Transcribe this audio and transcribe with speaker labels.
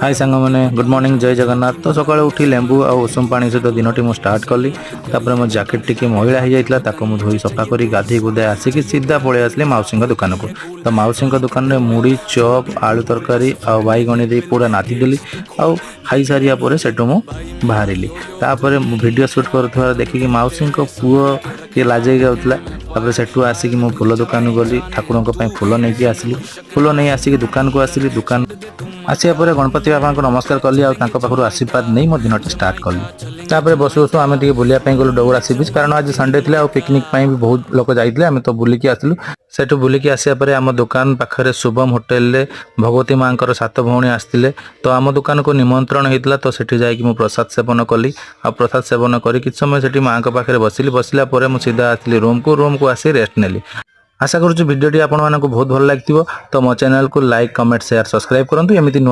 Speaker 1: हाय सांग मैंने good morning जय जगन्नाथ। तो सकाଳେ उठी लेंबू आ उषुम पानी सहित दिनटी मु स्टार्ट कली। तापर मो जैकेट टिके मैला हो जाता ताको मु धोई सफा करी गाधे गुधे आसिक सीधा पलि आसली मौसी दुकान को। तो मौसी दुकान में मुड़ी चप आलू तरकारी आ बैगणी दे पूरा नाथिदेली। आउ खाई सारिया पर सेठू मु बाहरिली। तापर वीडियो शूट करुवा देखिकी मौसी पुओ किए लाजे जाऊला। तापर सेठू आसिक मु फूल दुकान गली ठाकुरों फूल नहीं आसली। फूल नहीं आसिक दुकान को आसली। दुकान आसिया पर गणपति बाबा को नमस्कार कली और पाखु आशीर्वाद नहीं मो दिन स्टार्ट कली। तापर बसु बसु आम बुलाई गलु डोगरा सी बीच कारण आज संडे थे और पिकनिक भी बहुत लोग जाते आम तो बुलिकी आसलु। सेठू बुलिकी आसिया पर आम दुकान पाखे शुभम होटेल रे भगवती माँ सात भौणी आसते। तो आम दुकान को निमंत्रण होता तो सेठी जाकि मु प्रसाद सेवन कली। आ प्रसाद सेवन कर कि समय से माँ पाखे बसिली। बसला सीधा आसली रूम को आसी रेस्ट नेली। आशा करूँ वीडियो आपको बहुत भल लगी। तो मो चैनल को लाइक कमेंट शेयर सब्सक्राइब करूँ एमती नुआ